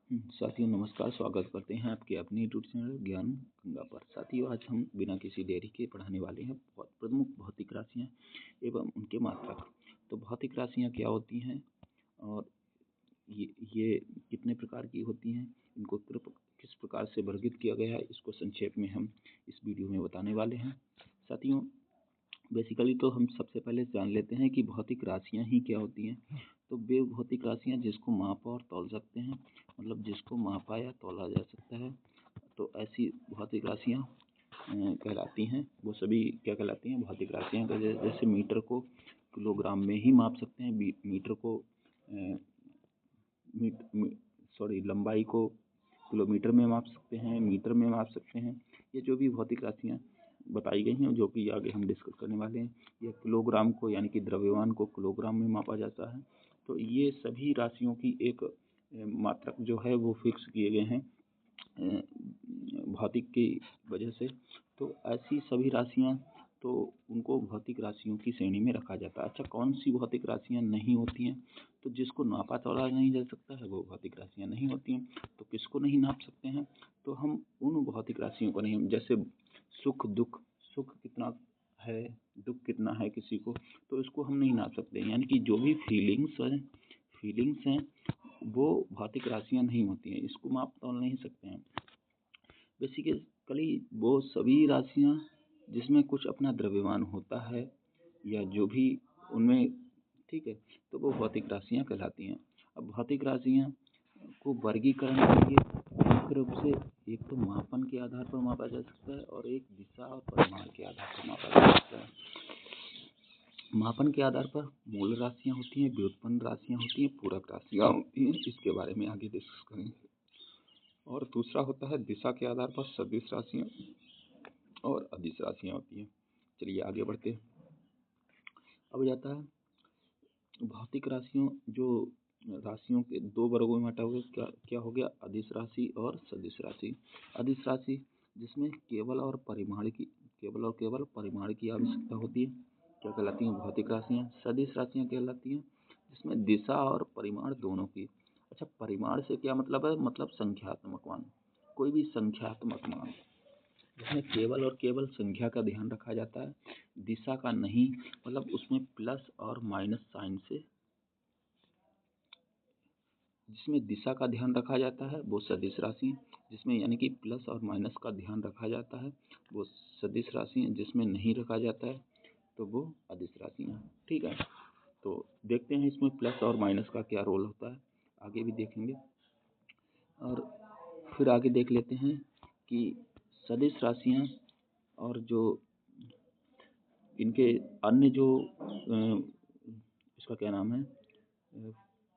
साथियों नमस्कार, स्वागत करते हैं आपके अपने यूट्यूब चैनल ज्ञान गंगा पर। साथियों आज हम बिना किसी देरी के पढ़ाने वाले हैं बहुत प्रमुख भौतिक राशियाँ एवं उनके मात्रक। तो भौतिक राशियाँ क्या होती हैं और ये कितने प्रकार की होती हैं, इनको किस प्रकार से वर्गीकृत किया गया है, इसको संक्षेप में हम इस वीडियो में बताने वाले हैं। साथियों बेसिकली तो हम सबसे पहले जान लेते हैं कि भौतिक राशियाँ ही क्या होती हैं। तो वे भौतिक राशियाँ जिसको मापा और तौल सकते हैं, मतलब जिसको मापा या तौला जा सकता है, तो ऐसी भौतिक राशियाँ कहलाती हैं। वो सभी क्या कहलाती हैं? भौतिक राशियाँ। जैसे मीटर को किलोग्राम में ही माप सकते हैं, मीटर को लंबाई को किलोमीटर में माप सकते हैं, मीटर में माप सकते हैं। ये जो भी भौतिक राशियाँ बताई गई हैं, जो कि आगे हम डिस्कस करने वाले हैं, यह किलोग्राम को यानी कि द्रव्यमान को किलोग्राम में मापा जाता है। तो ये सभी राशियों की एक मात्रक जो है वो फिक्स किए गए हैं भौतिक की वजह से। तो ऐसी सभी राशियाँ, तो उनको भौतिक राशियों की श्रेणी में रखा जाता है। अच्छा, कौन सी भौतिक राशियाँ नहीं होती हैं? तो जिसको नापा तौला नहीं जा सकता है वो भौतिक राशियाँ नहीं होती हैं। तो किसको नहीं नाप सकते हैं? तो हम उन भौतिक राशियों को नहीं, जैसे सुख दुख, सुख कितना है, दुख कितना है किसी को, तो इसको हम नहीं नाप सकते। यानी कि जो भी फीलिंग्स हैं वो भौतिक राशियाँ नहीं होती हैं, इसको माप तौल नहीं सकते हैं। बेसिकली वो सभी राशियाँ जिसमें कुछ अपना द्रव्यमान होता है या जो भी उनमें, ठीक है, तो वो भौतिक राशियाँ कहलाती हैं। अब भौतिक राशियाँ को वर्गीकरण के लिए मुख्य रूप से एक तो मापन के आधार पर मापा जा सकता है और एक दिशा और परिमाण के आधार पर मापा जा सकता है। मापन के आधार पर मूल राशियाँ होती हैं, व्युत्पन्न राशियाँ होती हैं, पूरक राशियाँ होती हैं, इसके बारे में आगे डिस्कस करेंगे। और दूसरा होता है दिशा के आधार पर सदिश राशियाँ और अदिश राशियाँ होती हैं। चलिए आगे बढ़ते हैं। अब जाता है भौतिक राशियों, जो राशियों के दो वर्गों में बांटा हुआ क्या हो गया? अदिश राशि और सदिश राशि। अदिश राशि जिसमें केवल और केवल परिमाण की आवश्यकता होती है, क्या कहलाती हैं? भौतिक राशियाँ। सदिश राशियाँ कहलाती हैं जिसमें दिशा और परिमाण दोनों की। अच्छा, परिमाण से क्या मतलब है? मतलब संख्यात्मक मान, कोई भी संख्यात्मक मान जिसमें केवल और केवल संख्या का ध्यान रखा जाता है, दिशा का नहीं। मतलब उसमें प्लस और माइनस साइन से जिसमें दिशा का ध्यान रखा जाता है वो सदिश राशि। जिसमें यानी कि प्लस और माइनस का ध्यान रखा जाता है वो सदिश राशि। जिसमें नहीं रखा जाता है तो वो अदिश राशियाँ। ठीक है, तो देखते हैं इसमें प्लस और माइनस का क्या रोल होता है, आगे भी देखेंगे। और फिर आगे देख लेते हैं कि सदिश राशियाँ और जो इनके अन्य जो इसका क्या नाम है,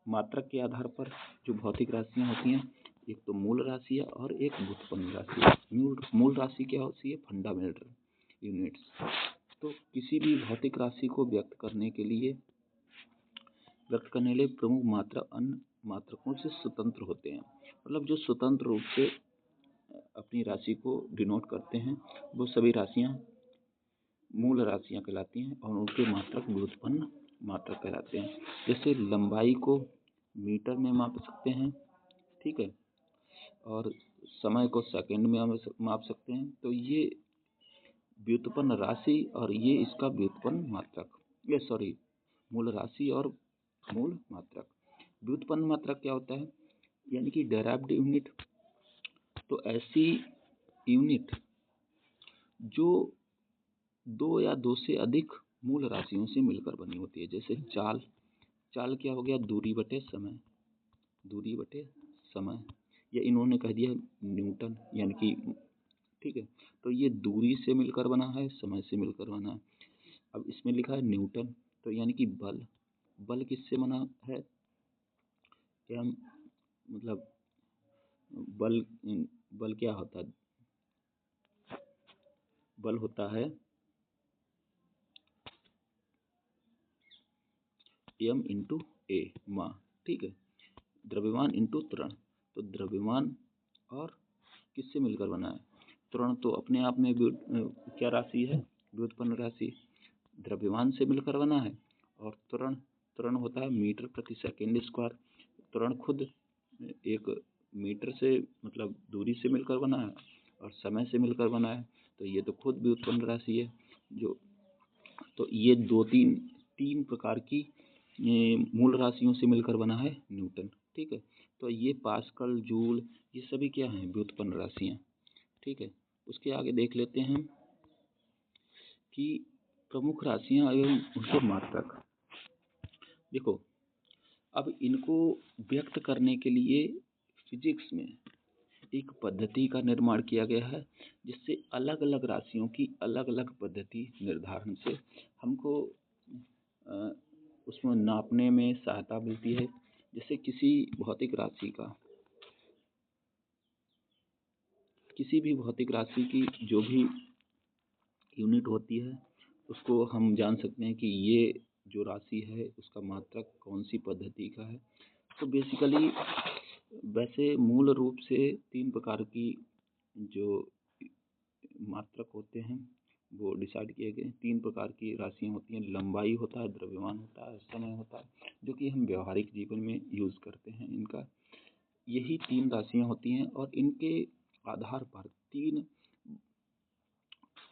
मात्रक के आधार पर जो भौतिक राशियाँ होती हैं, एक तो मूल राशि है और एक व्युत्पन्न राशि है। मूल राशि क्या होती है? Fundamental units. तो किसी भी भौतिक राशि को व्यक्त करने के लिए प्रमुख मात्रक अन्य मात्रकों से स्वतंत्र होते हैं। मतलब जो स्वतंत्र रूप से अपनी राशि को डिनोट करते हैं वो सभी राशियाँ मूल राशियाँ कहलाती हैं और उनके मात्रक व्युत्पन्न मात्रक कहलाते हैं। जैसे लंबाई को मीटर में माप सकते हैं, ठीक है, और समय को सेकंड में माप सकते हैं। तो ये व्युत्पन्न राशि और ये इसका व्युत्पन्न मात्रक, मूल राशि और मूल मात्रक। व्युत्पन्न मात्रक क्या होता है? यानी कि डेराइव्ड यूनिट। तो ऐसी यूनिट जो दो या दो से अधिक मूल राशियों से मिलकर बनी होती है। जैसे चाल क्या हो गया? दूरी बटे समय, या इन्होंने कह दिया न्यूटन, यानी कि, ठीक है, तो ये दूरी से मिलकर बना है, समय से मिलकर बना है। अब इसमें लिखा है न्यूटन, तो यानी कि बल किससे बना है? क्या मतलब बल क्या होता है? बल होता है m इंटू ए माँ, ठीक है, द्रव्यमान इंटू त्वरण। तो द्रव्यमान और किससे मिलकर बना है? त्वरण तो अपने आप में क्या राशि है? व्युत्पन्न राशि। द्रव्यमान से मिलकर बना है और त्वरण होता है मीटर प्रति सेकेंड स्क्वायर। त्वरण खुद एक मीटर से मतलब दूरी से मिलकर बना है और समय से मिलकर बना है, तो ये तो खुद व्युत्पन्न राशि है। जो तो ये तीन प्रकार की ये मूल राशियों से मिलकर बना है न्यूटन। ठीक है, तो ये पास्कल, जूल, ये सभी क्या हैं, व्युत्पन्न राशियाँ। ठीक है, उसके आगे देख लेते हैं हम कि प्रमुख राशियाँ एवं उनके मात्रक। देखो, अब इनको व्यक्त करने के लिए फिजिक्स में एक पद्धति का निर्माण किया गया है, जिससे अलग अलग राशियों की अलग अलग पद्धति निर्धारण से हमको उसमें नापने में सहायता मिलती है। जैसे किसी भी भौतिक राशि की जो भी यूनिट होती है, उसको हम जान सकते हैं कि ये जो राशि है उसका मात्रक कौन सी पद्धति का है। तो बेसिकली वैसे मूल रूप से तीन प्रकार की जो मात्रक होते हैं वो डिसाइड किए गए। तीन प्रकार की राशियाँ होती हैं, लंबाई होता है, द्रव्यमान होता है, समय होता है, जो कि हम व्यवहारिक जीवन में यूज़ करते हैं इनका। यही तीन राशियाँ होती हैं और इनके आधार पर तीन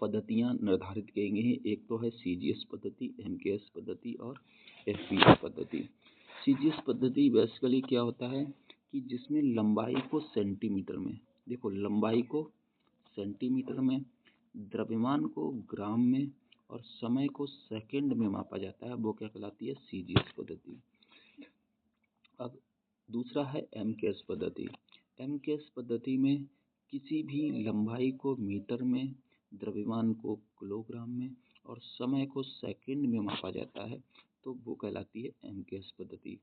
पद्धतियाँ निर्धारित की गई हैं। एक तो है CGS पद्धति, MKS पद्धति और FPS पद्धति। CGS पद्धति बेसिकली क्या होता है कि जिसमें लंबाई को सेंटीमीटर में, देखो लंबाई को सेंटीमीटर में, द्रव्यमान को ग्राम में और समय को सेकंड में मापा जाता है, वो क्या कहलाती है, CGS पद्धति। अब दूसरा है MKS पद्धति। MKS पद्धति में किसी भी लंबाई को मीटर में, द्रव्यमान को किलोग्राम में और समय को सेकंड में मापा जाता है, तो वो कहलाती है MKS पद्धति।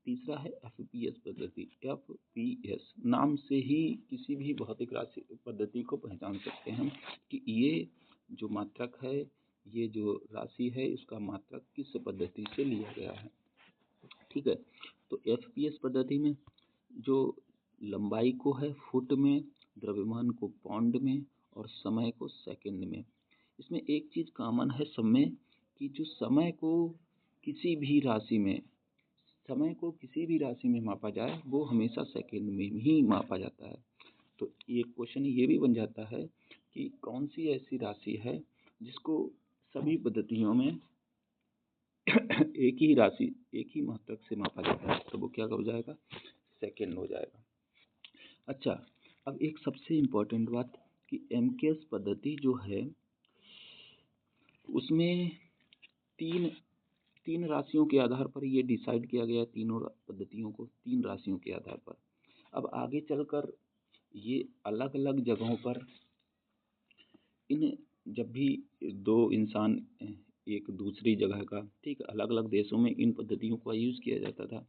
तीसरा है FPS पद्धति। FPS नाम से ही किसी भी भौतिक राशि पद्धति को पहचान सकते हैं कि ये जो मात्रक है, ये जो राशि है, इसका मात्रक किस पद्धति से लिया गया है। ठीक है, तो FPS पद्धति में जो लंबाई को है फुट में, द्रव्यमान को पाउंड में और समय को सेकंड में। इसमें एक चीज़ कॉमन है सब में कि जो समय को किसी भी राशि में मापा जाए वो हमेशा सेकंड में ही मापा जाता है। तो एक क्वेश्चन ये भी बन जाता है कि कौन सी ऐसी राशि है जिसको सभी पद्धतियों में एक ही मात्रक से मापा जाता है, तो वो क्या हो जाएगा, सेकंड हो जाएगा। अच्छा, अब एक सबसे इम्पोर्टेंट बात कि MKS पद्धति जो है उसमें तीन राशियों के आधार पर ये डिसाइड किया गया, तीनों पद्धतियों को तीन राशियों के आधार पर। अब आगे चलकर ये अलग अलग जगहों पर जब भी दो इंसान एक दूसरी जगह का, ठीक, अलग अलग देशों में इन पद्धतियों का यूज़ किया जाता था,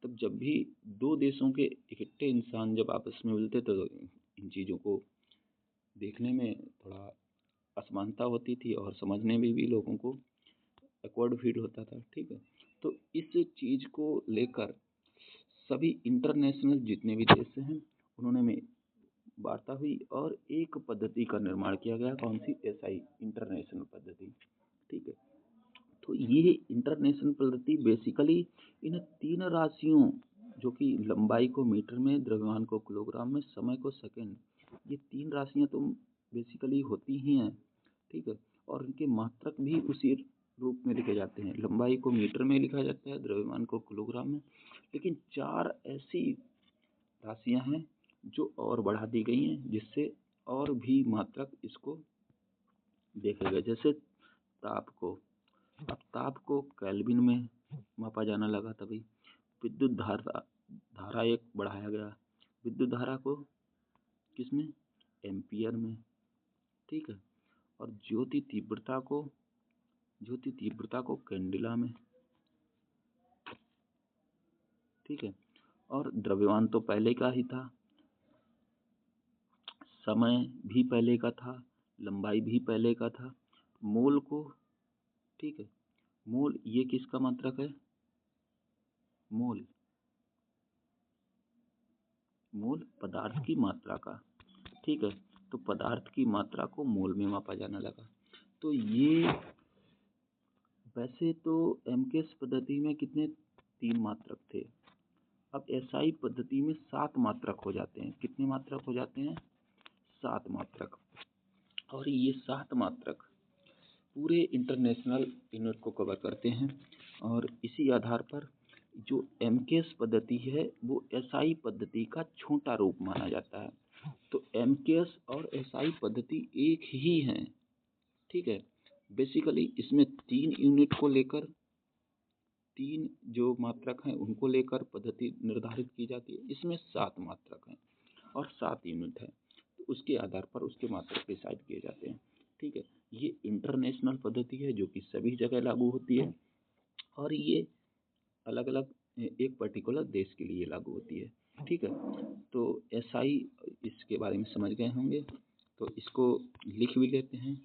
तब जब भी दो देशों के इकट्ठे इंसान जब आपस में मिलते तो इन चीज़ों को देखने में थोड़ा असमानता होती थी और समझने में भी लोगों को एक्वर्ड फील होता था। ठीक है, तो इस चीज़ को लेकर सभी इंटरनेशनल जितने भी देश हैं उन्होंने में वार्ता हुई और एक पद्धति का निर्माण किया गया। कौन सी, SI इंटरनेशनल पद्धति। ठीक है, तो ये इंटरनेशनल पद्धति बेसिकली इन तीन राशियों जो कि लंबाई को मीटर में, द्रव्यमान को किलोग्राम में, समय को सेकंड, ये तीन राशियाँ तो बेसिकली होती ही हैं। ठीक है, और इनके मात्रक भी उसी रूप में लिखे जाते हैं। लंबाई को मीटर में लिखा जाता है, द्रव्यमान को किलोग्राम में, लेकिन चार ऐसी राशियाँ हैं जो और बढ़ा दी गई हैं जिससे और भी मात्रक इसको देखे गए। जैसे ताप को केल्विन में मापा जाने लगा, तभी विद्युत धारा एक बढ़ाया गया, विद्युत धारा को किसमें, एम्पियर में। ठीक है, और ज्योति तीव्रता को कैंडिला में। ठीक है, और द्रव्यमान तो पहले का ही था, समय भी पहले का था, लंबाई भी पहले का था, मोल को, ठीक है, मोल ये किसका मात्रक है, मोल पदार्थ की मात्रा का। ठीक है, तो पदार्थ की मात्रा को मोल में मापा जाने लगा। तो ये वैसे तो MKS पद्धति में कितने, तीन मात्रक थे, अब एसआई पद्धति में 7 मात्रक हो जाते हैं। कितने मात्रक हो जाते हैं? 7 मात्रक। और ये 7 मात्रक पूरे इंटरनेशनल यूनिट को कवर करते हैं और इसी आधार पर जो एमकेएस पद्धति है वो एसआई पद्धति का छोटा रूप माना जाता है। तो एमकेएस और एसआई पद्धति एक ही हैं, ठीक है। बेसिकली इसमें 3 यूनिट को लेकर, 3 जो मात्रक हैं उनको लेकर पद्धति निर्धारित की जाती है। इसमें 7 मात्रक हैं और 7 यूनिट हैं, तो उसके आधार पर उसके मात्रक डिसाइड किए जाते हैं, ठीक है। ये इंटरनेशनल पद्धति है जो कि सभी जगह लागू होती है और ये अलग अलग एक पर्टिकुलर देश के लिए लागू होती है, ठीक है। तो एसआई इसके बारे में समझ गए होंगे, तो इसको लिख भी लेते हैं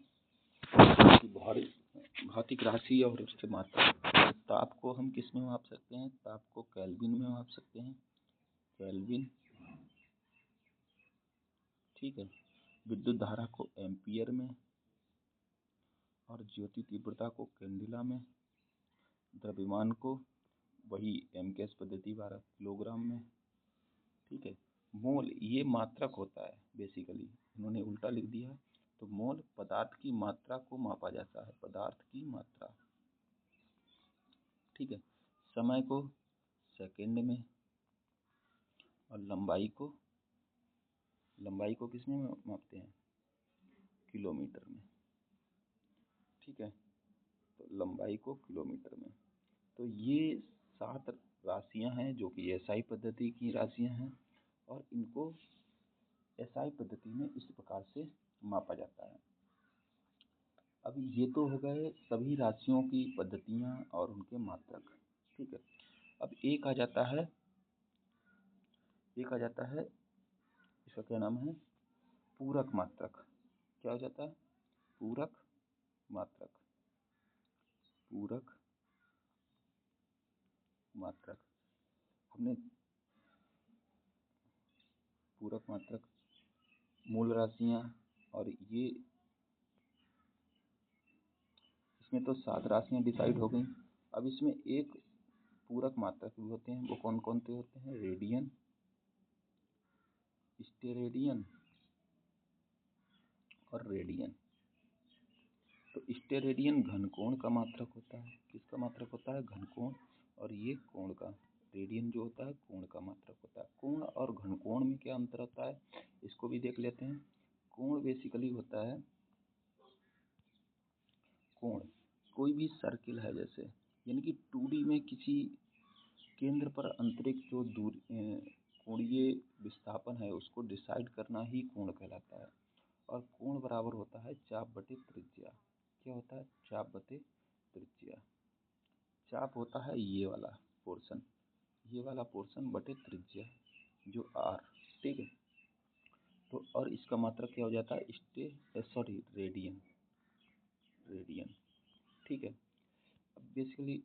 कि भौतिक राशि और उसके मात्रा। ताप को हम किस में माप सकते हैं? ताप को केल्विन में माप सकते हैं, केल्विन, ठीक है। विद्युत धारा को एम्पियर में और ज्योति तीव्रता को कैंडिला में, द्रव्यमान को वही एमकेएस पद्धति 12 किलोग्राम में, ठीक है। मोल ये मात्रक होता है, बेसिकली इन्होंने उल्टा लिख दिया है। तो मोल पदार्थ की मात्रा को मापा जाता है, पदार्थ की मात्रा, ठीक है। समय को सेकंड में और लंबाई को किसमें मापते हैं? किलोमीटर में, ठीक है। तो लंबाई को किलोमीटर में। तो ये 7 राशियां हैं जो कि एसआई पद्धति की राशियां हैं और इनको एसआई पद्धति में इस प्रकार से मापा जाता है। अब ये तो हो गए सभी राशियों की पद्धतियां और उनके मात्रक, ठीक है। अब एक आ जाता है इसका क्या नाम है? पूरक मात्रक। क्या हो जाता है? पूरक मात्रक, पूरक मात्रक। हमने पूरक मात्रक, मूल राशियां, और ये इसमें तो 7 राशियां डिसाइड हो गई। अब इसमें एक पूरक मात्रक भी होते हैं, वो कौन कौन से होते हैं? रेडियन, स्टेरेडियन और रेडियन। तो स्टेरेडियन घनकोण का मात्रक होता है। किसका मात्रक होता है? घनकोण। और ये कोण का, रेडियन जो होता है कोण का मात्रक होता है। कोण और घनकोण में क्या अंतर होता है इसको भी देख लेते हैं। कोण बेसिकली होता है, कोण कोई भी सर्किल है जैसे, यानी कि 2D में किसी केंद्र पर अंतरिक्ष जो कोणीय विस्थापन है उसको डिसाइड करना ही कोण कहलाता है। और कोण बराबर होता है चाप बटे त्रिज्या। क्या होता है? चाप बटे त्रिज्या। चाप होता है ये वाला पोर्शन बटे त्रिज्या जो आर, ठीक है। तो और इसका मात्रक क्या हो जाता है? रेडियन, ठीक है। अब बेसिकली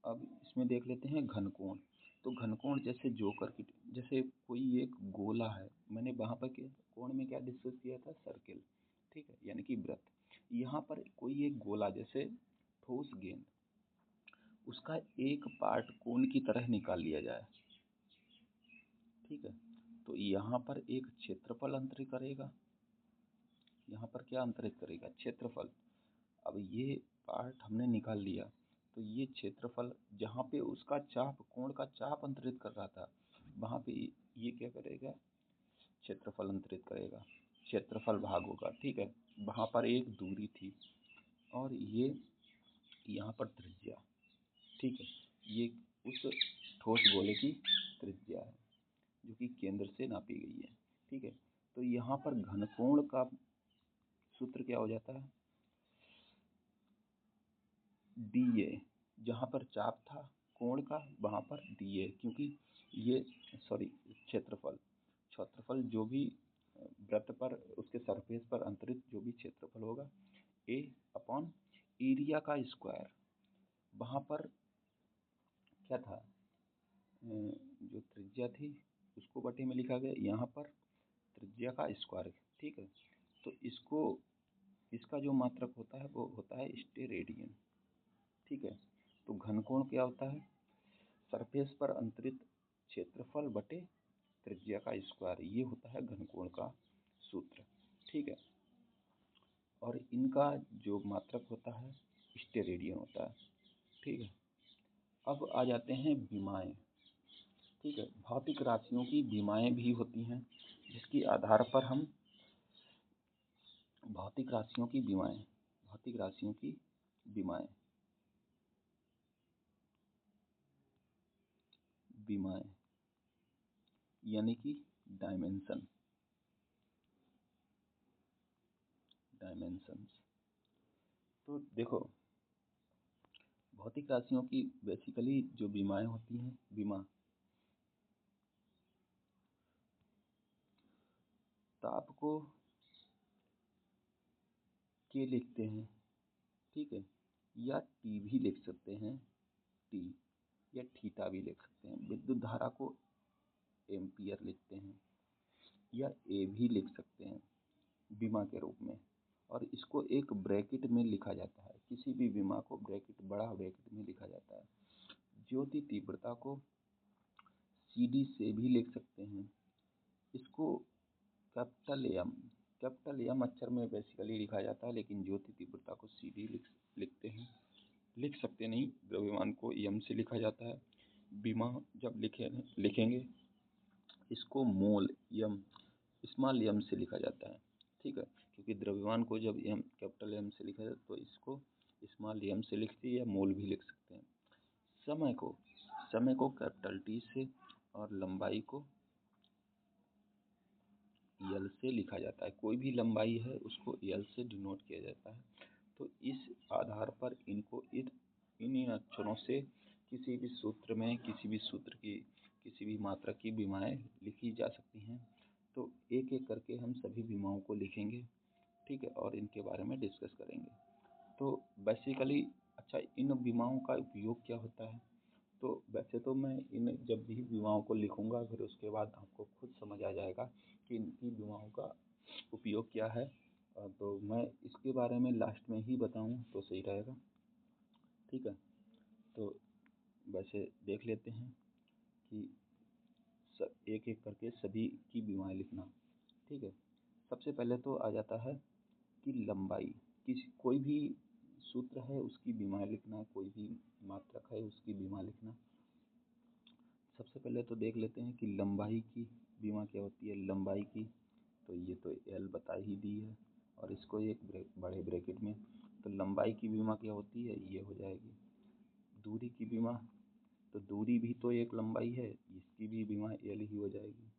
अब इसमें देख लेते हैं घनकोण। तो घनकोण जैसे कोई एक गोला है, मैंने वहाँ पर कोण में क्या डिस्कस किया था? सर्किल, ठीक है, यानी कि वृत्त। यहाँ पर कोई एक गोला जैसे ठोस गेंद, उसका एक पार्ट कोण की तरह निकाल लिया जाए, ठीक है। तो यहाँ पर एक क्षेत्रफल अंतरित करेगा, यहाँ पर क्या अंतरित करेगा? क्षेत्रफल। अब ये पार्ट हमने निकाल लिया, तो ये क्षेत्रफल जहाँ पे उसका चाप, कोण का चाप अंतरित कर रहा था, वहाँ पे ये क्या करेगा? क्षेत्रफल अंतरित करेगा, क्षेत्रफल भाग होगा, ठीक है। वहाँ पर एक दूरी थी और ये यहाँ पर त्रिज्या, ठीक है। ये उस ठोस गोले की त्रिज्या है जो कि केंद्र से नापी गई है, ठीक है। तो यहाँ पर घनकोण का सूत्र क्या हो जाता है? डी ए, जहाँ पर चाप था कोण का वहाँ पर डी ए, क्योंकि ये क्षेत्रफल जो भी वृत्त पर उसके सरफेस पर अंतरित जो भी क्षेत्रफल होगा, ए अपॉन एरिया का स्क्वायर। वहाँ पर क्या था? जो त्रिज्या थी उसको बटे में लिखा गया, यहाँ पर त्रिज्या का स्क्वायर, ठीक है। तो इसका जो मात्रक होता है वो होता है स्टेरेडियन, ठीक है। तो घनकोण क्या होता है? सरफेस पर अंतरित क्षेत्रफल बटे त्रिज्या का स्क्वायर, ये होता है घनकोण का सूत्र। ठीक है, और इनका जो मात्रक होता है स्टेरेडियन होता है। ठीक है, अब आ जाते हैं विमाएं। ठीक है, भौतिक राशियों की विमाएं भी होती हैं, जिसके आधार पर हम भौतिक राशियों की विमाएं यानी कि डायमेंशंस। तो देखो, भौतिक राशियों की बेसिकली जो विमाएं होती हैं, ताप को के लिखते हैं। ठीक है, या टी भी लिख सकते हैं, टी, या थीटा भी लिख सकते हैं। विद्युत धारा को एम्पियर लिखते हैं, या ए भी लिख सकते हैं विमा के रूप में, और इसको एक ब्रैकेट में लिखा जाता है। किसी भी विमा को बड़ा ब्रैकेट में लिखा जाता है। ज्योति तीव्रता को CD से भी लिख सकते हैं। इसको कैपिटल एम अक्षर में बेसिकली लिखा जाता है, लेकिन ज्योति तीव्रता को CD लिखते हैं। लिख सकते नहीं, द्रव्यमान को एम से लिखा जाता है। विमा जब लिखेंगे इसको मोल स्मॉल एम से लिखा जाता है। ठीक है, क्योंकि द्रव्यमान को जब कैपिटल एम से लिखा जाता है तो इसको स्मॉल एम से लिखते हैं, या मोल भी लिख सकते हैं। समय को कैपिटल टी से और लंबाई को एल से लिखा जाता है। कोई भी लंबाई है उसको एल से डिनोट किया जाता है। तो इस आधार पर इन अक्षरों से किसी भी सूत्र की किसी भी मात्रक की विमाएं लिखी जा सकती हैं। तो एक एक करके हम सभी विमाओं को लिखेंगे। ठीक है, और इनके बारे में डिस्कस करेंगे। तो बेसिकली अच्छा, इन विमाओं का उपयोग क्या होता है? तो वैसे तो मैं जब भी विमाओं को लिखूंगा, फिर उसके बाद आपको खुद समझ आ जाएगा कि इनकी विमाओं का उपयोग क्या है। तो मैं इसके बारे में लास्ट में ही बताऊं तो सही रहेगा। ठीक है, तो वैसे देख लेते हैं कि एक एक करके सभी की विमाएं लिखना। ठीक है, सबसे पहले तो आ जाता है कि लंबाई, कोई भी सूत्र है उसकी विमाएं लिखना, कोई भी मात्रक है उसकी विमा लिखना। सबसे पहले तो देख लेते हैं कि लंबाई की विमा क्या होती है। लंबाई की तो ये तो एल बता ही दी है, और इसको एक बड़े ब्रैकेट में। तो लंबाई की विमा क्या होती है, ये हो जाएगी। दूरी की विमा, तो दूरी भी तो एक लंबाई है, इसकी भी विमा एल ही हो जाएगी।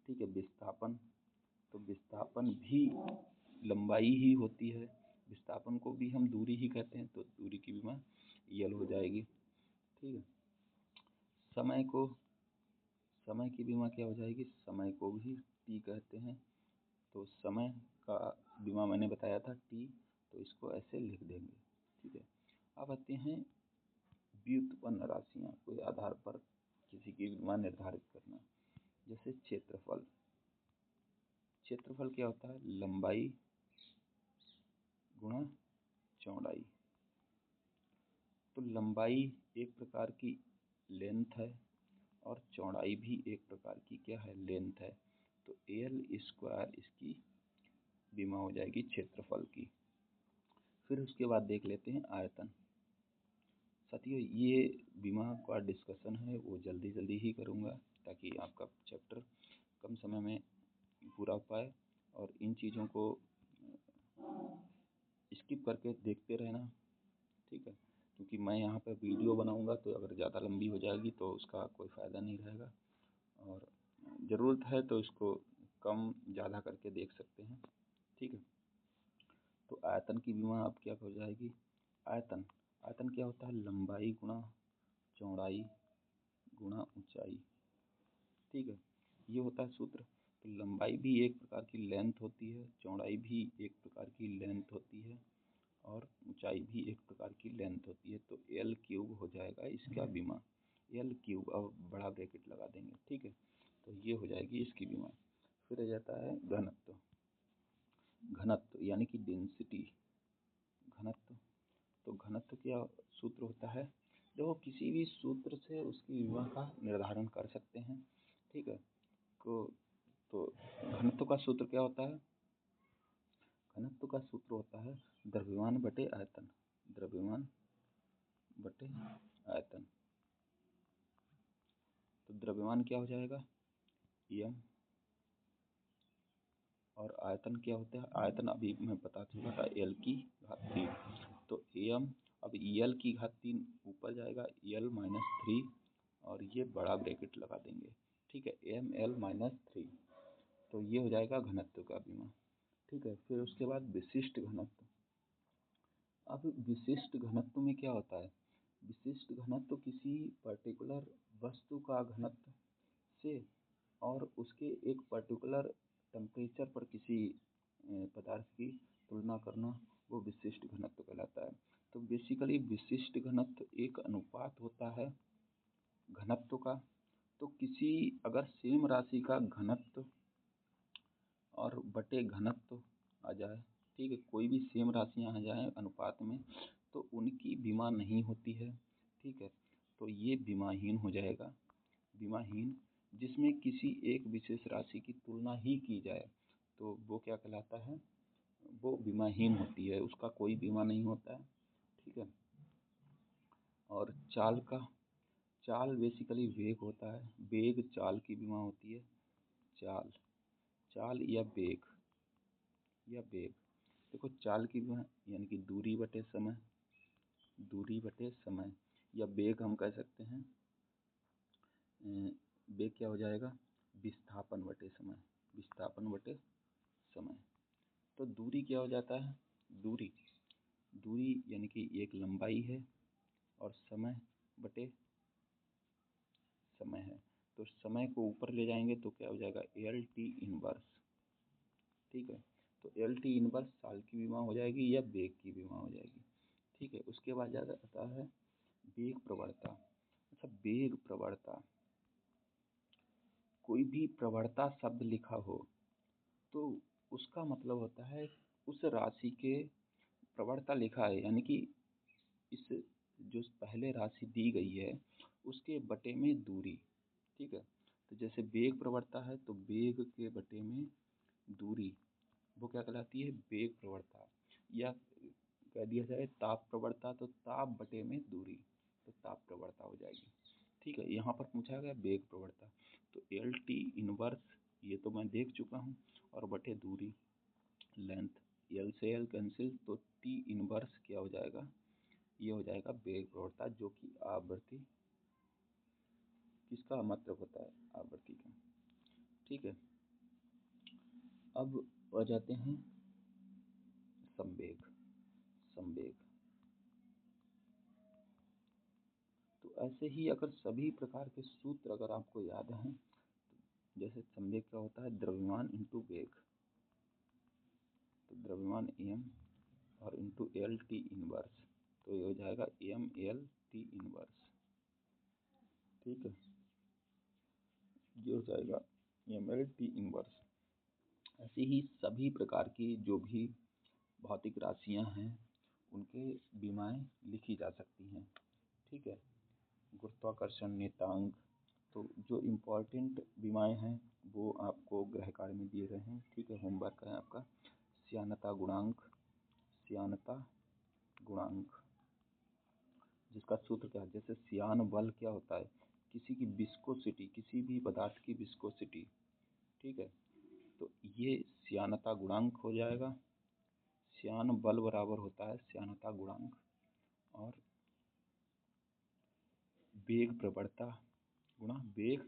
ठीक है, विस्थापन, तो विस्थापन भी लंबाई ही होती है, विस्थापन को भी हम दूरी ही कहते हैं, तो दूरी की विमा एल हो जाएगी। ठीक है, समय की विमा क्या हो जाएगी, समय को भी टी कहते हैं। तो समय का विमा मैंने बताया था टी, तो इसको ऐसे लिख देंगे। ठीक है, अब आते हैं व्युत्पन्न राशियाँ, कोई आधार पर किसी की विमा निर्धारित करना। जैसे क्षेत्रफल क्या होता है, लंबाई गुणा चौड़ाई। तो लंबाई एक प्रकार की लेंथ है, और चौड़ाई भी एक प्रकार की क्या है, लेंथ है। तो एल स्क्वायर इसकी विमा हो जाएगी क्षेत्रफल की। फिर उसके बाद देख लेते हैं आयतन। साथियों, ये विमा का डिस्कशन है वो जल्दी ही करूँगा, ताकि आपका चैप्टर कम समय में पूरा हो पाए। और इन चीज़ों को स्किप करके देखते रहना। ठीक है, क्योंकि मैं यहाँ पर वीडियो बनाऊँगा तो अगर ज़्यादा लंबी हो जाएगी तो उसका कोई फ़ायदा नहीं रहेगा, और ज़रूरत है तो इसको कम ज़्यादा करके देख सकते हैं। ठीक है, तो आयतन की विमा अब क्या हो जाएगी, आयतन क्या होता है, लंबाई गुणा चौड़ाई गुणा ऊंचाई। ठीक है, ये होता है सूत्र। तो लंबाई भी एक प्रकार की लेंथ होती है, चौड़ाई भी एक प्रकार की लेंथ होती है, और ऊंचाई भी एक प्रकार की लेंथ होती है। तो एल क्यूब हो जाएगा इसका विमा, एल क्यूब, अब बड़ा ब्रैकेट लगा देंगे। ठीक है, तो ये हो जाएगी इसकी विमा। फिर आ जाता है घनत्व यानी कि डेंसिटी। घनत्व, तो घनत्व क्या सूत्र होता है, देखो किसी भी सूत्र से उसकी विमा का निर्धारण कर सकते हैं, ठीक है। तो घनत्व का सूत्र क्या होता है? घनत्व का सूत्र होता है द्रव्यमान बटे आयतन, द्रव्यमान बटे आयतन। तो द्रव्यमान क्या हो जाएगा? m, और आयतन क्या होता है? आयतन अभी मैं बता चुका था, l की घात 3। तो m, अब l की घात 3 ऊपर जाएगा, l माइनस 3, और ये बड़ा ब्रैकेट लगा देंगे, ठीक है, ml माइनस 3। तो ये हो जाएगा घनत्व का विमा, ठीक है। फिर उसके बाद विशिष्ट घनत्व। अब विशिष्ट घनत्व में क्या होता है? विशिष्ट घनत्व किसी पर्टिकुलर वस्तु का घनत्व से और उसके एक पर्टिकुलर टेम्परेचर पर किसी पदार्थ की तुलना करना, वो विशिष्ट घनत्व कहलाता है। तो बेसिकली विशिष्ट घनत्व एक अनुपात होता है घनत्व का। तो किसी अगर सेम राशि का घनत्व और बटे घनत्व आ जाए, ठीक है, कोई भी सेम राशियाँ आ जाएँ अनुपात में, तो उनकी विमा नहीं होती है, ठीक है। तो ये विमाहीन हो जाएगा। विमाहीन जिसमें किसी एक विशेष राशि की तुलना ही की जाए, तो वो क्या कहलाता है? वो विमाहीन होती है, उसका कोई बीमा नहीं होता है, ठीक है। और चाल बेसिकली वेग होता है, वेग चाल की बीमा होती है। चाल या वेग देखो, चाल की बीमा यानी कि दूरी बटे समय, या वेग हम कह सकते हैं। वेग क्या हो जाएगा? विस्थापन बटे समय। तो दूरी क्या हो जाता है? दूरी यानी कि एक लंबाई है, और समय बटे समय है। तो समय को ऊपर ले जाएंगे तो क्या हो जाएगा? LT इनवर्स, ठीक है। तो LT इनवर्स साल की विमा हो जाएगी या वेग की विमा हो जाएगी, ठीक है। उसके बाद आता है वेग प्रवणता। अच्छा, वेग प्रवणता, कोई भी प्रवणता शब्द लिखा हो तो उसका मतलब होता है उस राशि के प्रवणता लिखा है, यानी कि इस जो पहले राशि दी गई है उसके बटे में दूरी, ठीक है। तो जैसे वेग प्रवणता है तो वेग के बटे में दूरी, वो क्या कहलाती है? वेग प्रवणता। या कह दिया जाए ताप प्रवणता, तो ताप बटे में दूरी, तो ताप प्रवणता हो जाएगी, ठीक है। यहाँ पर पूछा गया वेग प्रवणता, तो LT इनवर्स ये तो मैं देख चुका हूँ, और बटे दूरी लेंथ, L से L कैंसिल, तो T इनवर्स क्या हो जाएगा? ये हो जाएगा वेग प्रवणता, जो कि आवृत्ति किसका मतलब होता है? आवृत्ति का, ठीक है। अब आ जाते हैं संवेग। तो ऐसे ही अगर सभी प्रकार के सूत्र अगर आपको याद हैं, जैसे संवेग क्या होता है? द्रव्यमान इंटू वेग, तो द्रव्यमान m और इंटू LT इनवर्स, तो ये हो जाएगा MLT इनवर्स, ठीक है। ये हो जाएगा MLT इनवर्स। ऐसे ही सभी प्रकार की जो भी भौतिक राशियां हैं उनके बीमाएं लिखी जा सकती हैं, ठीक है। गुरुत्वाकर्षण नियतांक, तो जो इम्पोर्टेंट बीमाएं हैं वो आपको गृह कार्य में दिए गए हैं, ठीक है, होमवर्क है आपका। श्यानता गुणांक जिसका सूत्र क्या है? जैसे श्यान बल क्या होता है? किसी की विस्कोसिटी, किसी भी पदार्थ की विस्कोसिटी, ठीक है। तो ये श्यानता गुणांक हो जाएगा। श्यान बल बराबर होता है श्यानता गुणांक और वेग प्रवणता गुणा वेग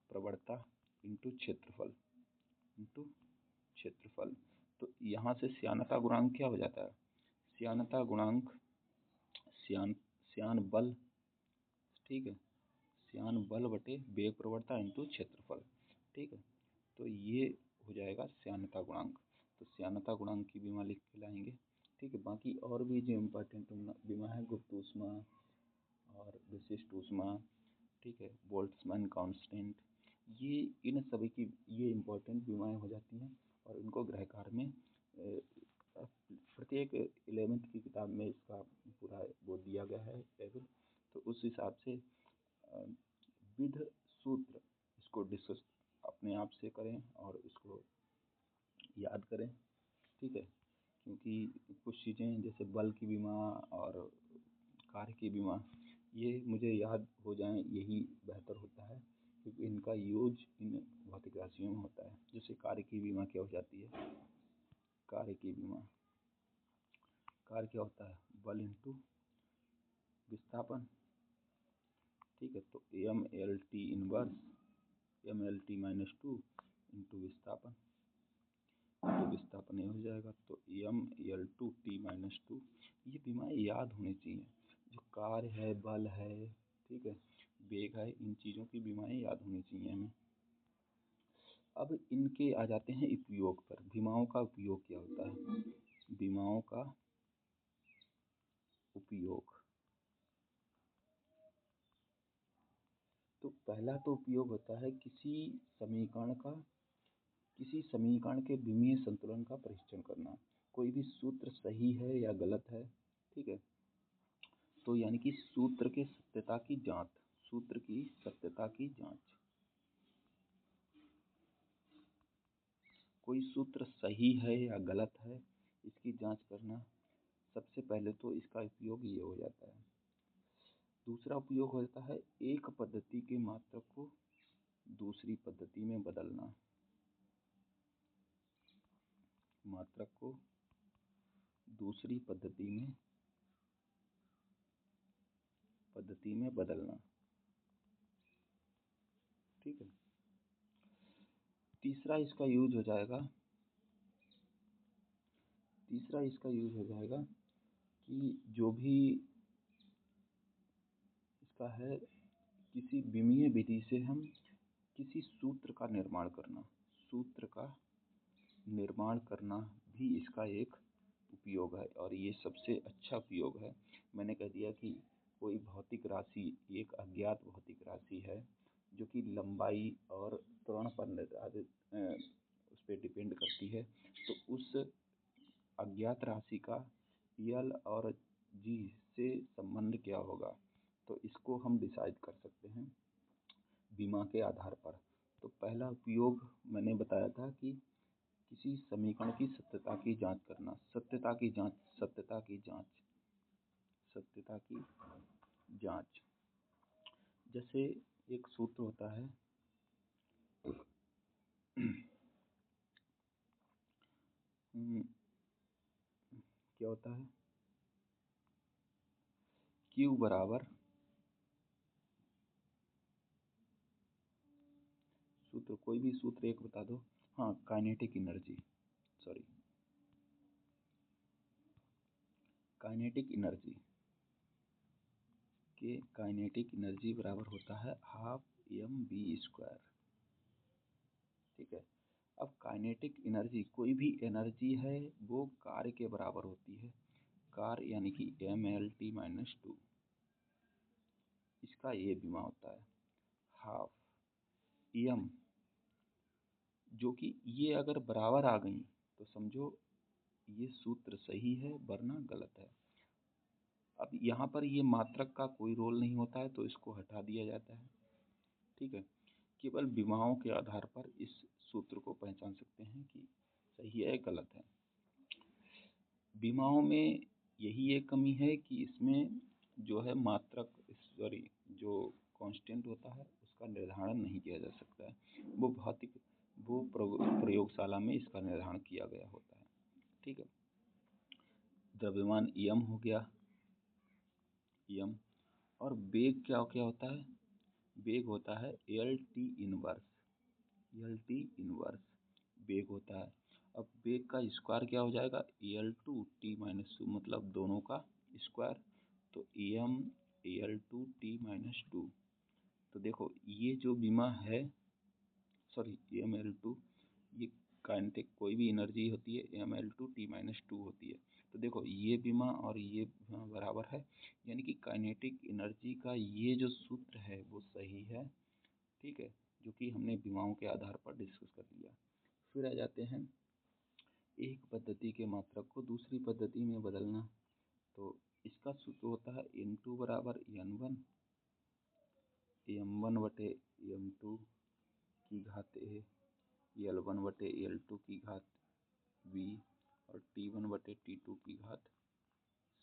प्रवणता इंटू क्षेत्रफल। तो यहाँ से श्यानता गुणांक क्या हो जाता है? श्यानता गुणांक श्यान बल, ठीक है, श्यान बल बटे वेग प्रवणता इंटू क्षेत्रफल, ठीक है। तो ये हो जाएगा श्यानता गुणांक। तो श्यानता गुणांक की बीमा लिख के लाएंगे, ठीक है। बाकी और भी जो इम्पोर्टेंट बीमा है, गुप्त ऊष्मा और विशिष्ट ऊष्मा, ठीक है, बोल्ट्जमैन कांस्टेंट, ये इन सभी की ये इम्पोर्टेंट बीमाएं हो जाती हैं, और इनको गृह कार्य में प्रत्येक 11th की किताब में इसका पूरा वो दिया गया है टेबल। तो उस हिसाब से विध सूत्र इसको डिस्कस अपने आप से करें और इसको याद करें, ठीक है। क्योंकि कुछ चीज़ें जैसे बल की विमा और कार्य की विमा ये मुझे याद हो जाएं यही बेहतर होता है, क्योंकि इनका यूज इन भौतिक राशियों में होता है। जैसे कार्य की विमा क्या हो जाती है, कार्य की विमा, कार्य क्या होता है, बल इंटू विस्थापन, ठीक है। तो M L T inverse M L T minus two into विस्थापन, तो विस्थापन ये हो जाएगा। तो M L two T minus two, ये विमाएँ याद होनी चाहिए। जो कार्य है, बल है, ठीक है, वेग है, इन चीज़ों की विमाएँ याद होनी चाहिए हमें। अब इनके आ जाते हैं उपयोग पर। विमाओं का उपयोग क्या होता है, विमाओं का उपयोग। तो पहला तो उपयोग होता है किसी समीकरण के विमीय संतुलन का परीक्षण करना। कोई भी सूत्र सही है या गलत है, ठीक है, तो यानी कि सूत्र की सत्यता की जांच, सूत्र की सत्यता की जांच। कोई सूत्र सही है या गलत है इसकी जांच करना, सबसे पहले तो इसका उपयोग ये हो जाता है। दूसरा उपयोग होता है एक पद्धति के मात्रक को दूसरी पद्धति में बदलना, मात्रक को दूसरी पद्धति में बदलना, ठीक है। तीसरा इसका यूज हो जाएगा कि जो भी इसका है, किसी विमीय विधि से हम किसी सूत्र का निर्माण करना भी इसका एक उपयोग है, और ये सबसे अच्छा उपयोग है। मैंने कह दिया कि कोई भौतिक राशि, एक अज्ञात भौतिक राशि है जो कि लंबाई और त्वरण पर निर्धारित उस पर डिपेंड करती है, तो उस अज्ञात राशि का यल और जी से संबंध क्या होगा, तो इसको हम डिसाइड कर सकते हैं विमा के आधार पर। तो पहला उपयोग मैंने बताया था कि किसी समीकरण की सत्यता की जांच करना, सत्यता की जांच। जैसे एक सूत्र होता है क्या होता है, Q बराबर, सूत्र कोई भी सूत्र एक बता दो, हाँ, काइनेटिक एनर्जी काइनेटिक एनर्जी बराबर होता है हाफ mv², ठीक है। अब काइनेटिक एनर्जी, कोई भी एनर्जी है वो कार्य के बराबर होती है, कार्य यानी कि mlt-2, इसका ये विमा होता है हाफ m, जो कि ये अगर बराबर आ गई तो समझो ये सूत्र सही है वरना गलत है। अब यहाँ पर ये मात्रक का कोई रोल नहीं होता है, तो इसको हटा दिया जाता है, ठीक है। केवल विमाओं के आधार पर इस सूत्र को पहचान सकते हैं कि सही है गलत है। विमाओं में यही एक कमी है कि इसमें जो है जो कांस्टेंट होता है उसका निर्धारण नहीं किया जा सकता है, वो प्रयोगशाला में इसका निर्धारण किया गया होता है, ठीक है। द्रव्यमान m हो गया, m, और वेग क्या क्या होता है, वेग होता है lt इनवर्स वेग होता है। अब वेग का स्क्वायर क्या हो जाएगा, l2t-2, मतलब दोनों का स्क्वायर, तो l2t-2। तो देखो ये जो विमा है, ml2, ये काइनेटिक कोई भी एनर्जी होती है ml2t-2 होती है। तो देखो ये विमा और ये विमा बराबर है, यानी कि काइनेटिक एनर्जी का ये जो सूत्र है वो सही है, ठीक है, जो कि हमने विमाओं के आधार पर डिस्कस कर लिया। फिर आ जाते हैं एक पद्धति के मात्रक को दूसरी पद्धति में बदलना। तो इसका सूत्र होता है N2 बराबर N1 M1 बटे M2 की घात A, L1 बटे L2 की घात B और T1 बटे T2 की घात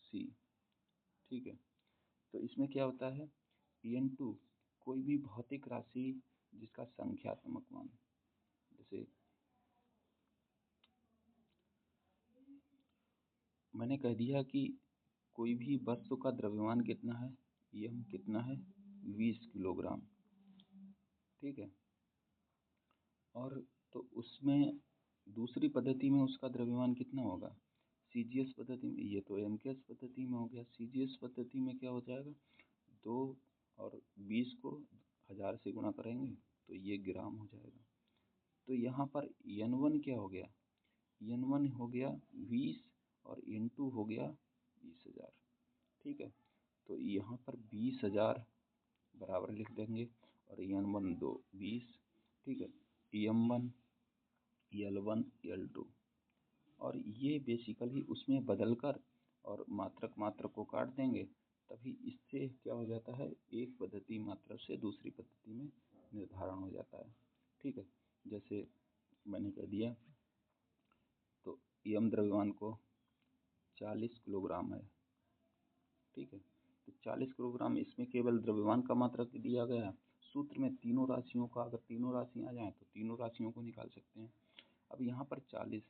C। ठीक है, तो इसमें क्या होता है, N2 कोई भी भौतिक राशि जिसका संख्यात्मक मान, जैसे मैंने कह दिया कि कोई भी वस्तु का द्रव्यमान कितना है, M कितना है, 20 किलोग्राम। ठीक है, और तो उसमें दूसरी पद्धति में उसका द्रव्यमान कितना होगा, CGS पद्धति में। ये तो MKS पद्धति में हो गया। CGS पद्धति में क्या हो जाएगा, 2 और 20 को 1000 से गुणा करेंगे तो ये ग्राम हो जाएगा। तो यहाँ पर N1 क्या हो गया, N1 हो गया 20 और N2 हो गया 20,000। ठीक है, तो यहाँ पर 20,000 बराबर लिख देंगे और N1 2 20। ठीक है, M1 L1 L2 और ये बेसिकली उसमें बदलकर और मात्रक को काट देंगे, तभी इससे क्या हो जाता है, एक पद्धति मात्रक से दूसरी पद्धति में निर्धारण हो जाता है। ठीक है, जैसे मैंने कह दिया, तो M द्रव्यमान को 40 किलोग्राम है। ठीक है, तो 40 किलोग्राम, इसमें केवल द्रव्यमान का मात्रक दिया गया है। सूत्र में तीनों राशियों का, अगर तीनों राशियाँ आ जाएँ तो तीनों राशियों को निकाल सकते हैं। अब यहाँ पर 40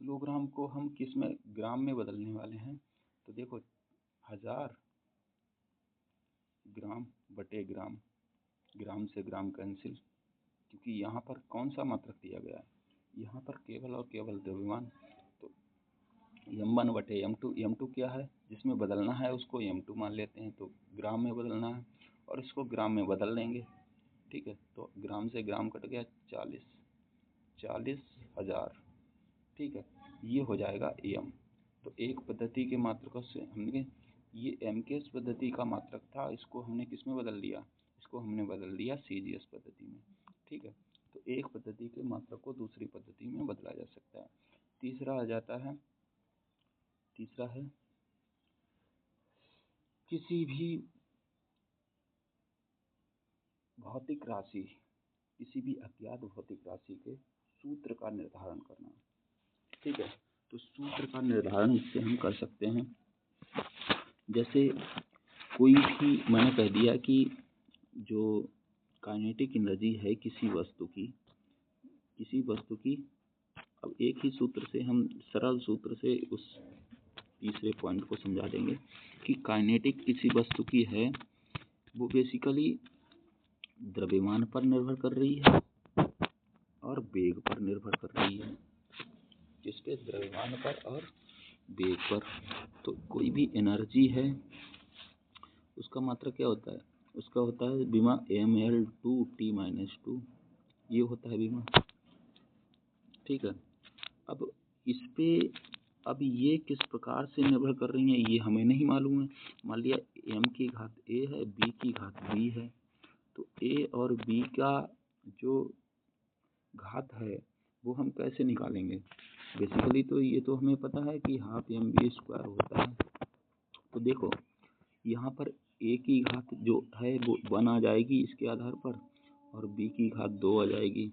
किलोग्राम को हम किस में, ग्राम में बदलने वाले हैं। तो देखो 1000 ग्राम बटे ग्राम, ग्राम से ग्राम कैंसिल, क्योंकि यहाँ पर कौन सा मात्रक दिया गया है, यहाँ पर केवल और केवल द्रव्यमान। तो M1 बटे M2, M2 क्या है, जिसमें बदलना है उसको M2 मान लेते हैं, तो ग्राम में बदलना है और इसको ग्राम में बदल लेंगे। ठीक है, तो ग्राम से ग्राम कट गया, 40,000। ठीक है, ये हो जाएगा M। तो एक पद्धति के मात्रकों से हमने, ये MKS पद्धति का मात्रक था, इसको हमने किस में बदल दिया, इसको हमने बदल दिया CGS पद्धति में। ठीक है, तो एक पद्धति के मात्रक को दूसरी पद्धति में बदला जा सकता है। तीसरा आ जाता है, तीसरा है किसी भी भौतिक राशि, किसी भी अज्ञात भौतिक राशि के सूत्र का निर्धारण करना। ठीक है, तो सूत्र का निर्धारण इससे हम कर सकते हैं। जैसे कोई भी, मैंने कह दिया कि जो काइनेटिक एनर्जी है किसी वस्तु की, अब एक ही सूत्र से हम, सरल सूत्र से उस तीसरे पॉइंट को समझा देंगे कि काइनेटिक किसी वस्तु की है, वो बेसिकली द्रव्यमान पर निर्भर कर रही है और वेग पर निर्भर कर रही है। किस पे, द्रव्यमान पर और वेग पर। तो कोई भी एनर्जी है, उसका मात्रक क्या होता है, उसका होता है बीमा mL2T-2, ये होता है बीमा। ठीक है, अब इस पे, अब ये किस प्रकार से निर्भर कर रही हैं ये हमें नहीं मालूम है। मान लिया M की घात A है, B की घात B है, तो A और B का जो घात है वो हम कैसे निकालेंगे। बेसिकली तो ये तो हमें पता है कि ½mv² होता है। तो देखो यहाँ पर A की घात जो है वो 1 आ जाएगी इसके आधार पर, और B की घात 2 आ जाएगी।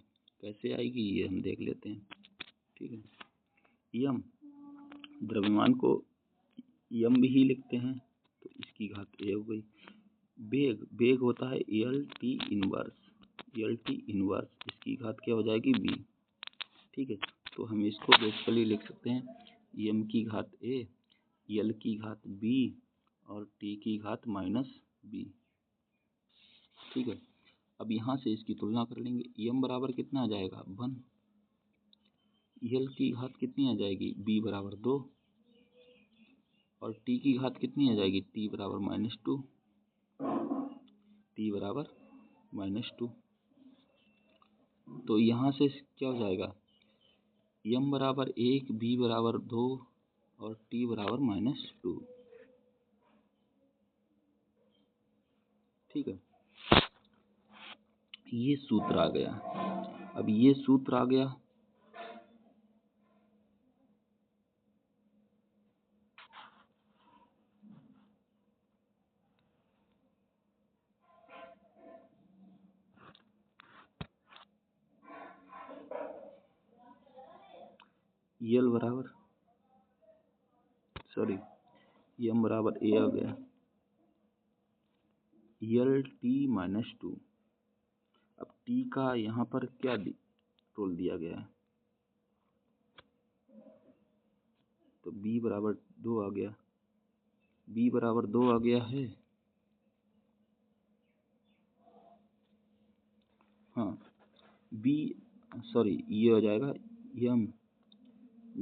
कैसे आएगी ये हम देख लेते हैं। ठीक है, M द्रव्यमान को M भी लिखते हैं, तो इसकी घात A हो गई। वेग होता है LT इनवर्स, इसकी घात क्या हो जाएगी B। ठीक है, तो हम इसको बेसिकली लिख सकते हैं M की घात A, L की घात B और T की घात -B। ठीक है, अब यहाँ से इसकी तुलना कर लेंगे। M बराबर कितना आ जाएगा 1, L की घात कितनी आ जाएगी B बराबर 2 और T की घात कितनी आ जाएगी T बराबर -2, T बराबर -2। तो यहाँ से क्या हो जाएगा, M बराबर 1, B बराबर 2 और T बराबर -2। ठीक है, ये सूत्र आ गया। अब ये सूत्र आ गया, यल बराबर सॉरी एम बराबर ए आ गया, यल टी माइनस 2। अब टी का यहाँ पर क्या रोल दिया गया है, तो बी बराबर 2 आ गया, बी बराबर 2 आ गया है। हाँ बी सॉरी ये हो जाएगा एम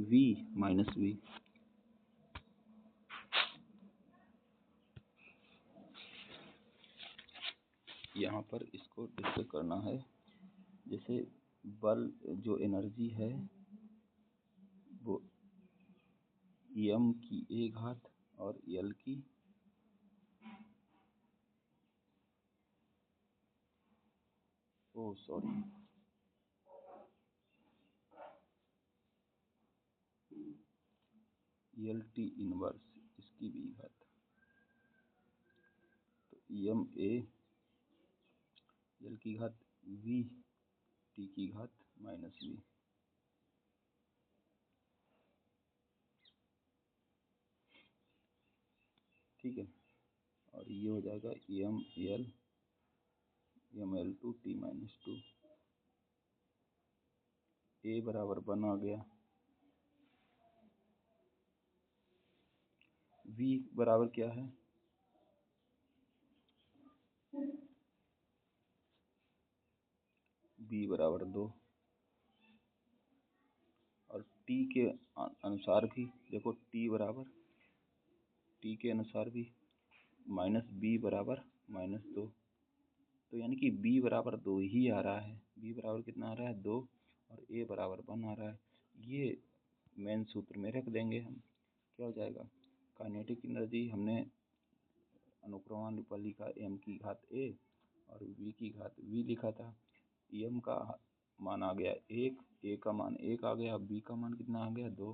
वी माइनस वी। यहाँ पर इसको डिस्कस करना है, जैसे बल जो एनर्जी है वो एम की ए घात और एल की एल टी इनवर्स इसकी भी घात, तो एम ए एल की घात वी टी की घात माइनस वी। ठीक है, और ये हो जाएगा M L two T minus 2। A बराबर 1 आ गया, वी बराबर क्या है, बी बराबर 2, और टी के अनुसार भी देखो टी के अनुसार भी माइनस बी बराबर -2, तो यानी कि बी बराबर 2 ही आ रहा है, बी बराबर कितना आ रहा है 2 और ए बराबर 1 आ रहा है। ये मेन सूत्र में रख देंगे हम, क्या हो जाएगा, काइनेटिक एनर्जी हमने अनुक्रमानुपात पर लिखा एम की घात ए और वी की घात वी लिखा था। एम का मान आ गया 1, ए का मान 1 आ गया, बी का मान कितना आ गया 2।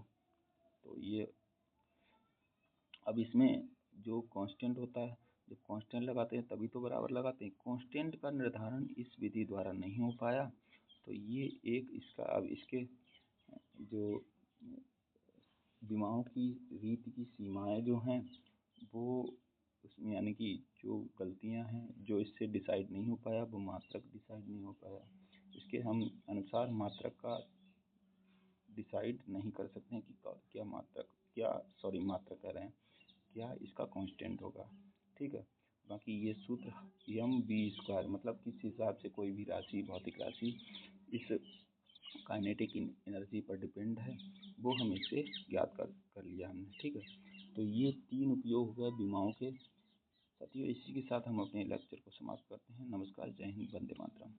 तो ये अब इसमें जो कांस्टेंट होता है, जब कांस्टेंट लगाते हैं तभी तो बराबर लगाते हैं। कांस्टेंट का निर्धारण इस विधि द्वारा नहीं हो पाया, तो ये एक इसका अब इसके जो विमाओं की रीति की सीमाएं जो हैं वो उसमें यानी कि जो गलतियां हैं जो इससे डिसाइड नहीं हो पाया, वो मात्रक डिसाइड नहीं हो पाया, इसके हम अनुसार मात्रक का डिसाइड नहीं कर सकते हैं कि मात्रक कह रहे हैं क्या इसका कांस्टेंट होगा। ठीक है, बाकी ये सूत्र एम बी स्क्वायर मतलब किस हिसाब से कोई भी राशि, भौतिक राशि इस काइनेटिक एनर्जी पर डिपेंड है, वो हम इससे ज्ञात कर लिया हमने। ठीक है, तो ये 3 उपयोग हो गए विमाओं के। साथियों, इसी के साथ हम अपने लेक्चर को समाप्त करते हैं। नमस्कार, जय हिंद, वंदे मातरम।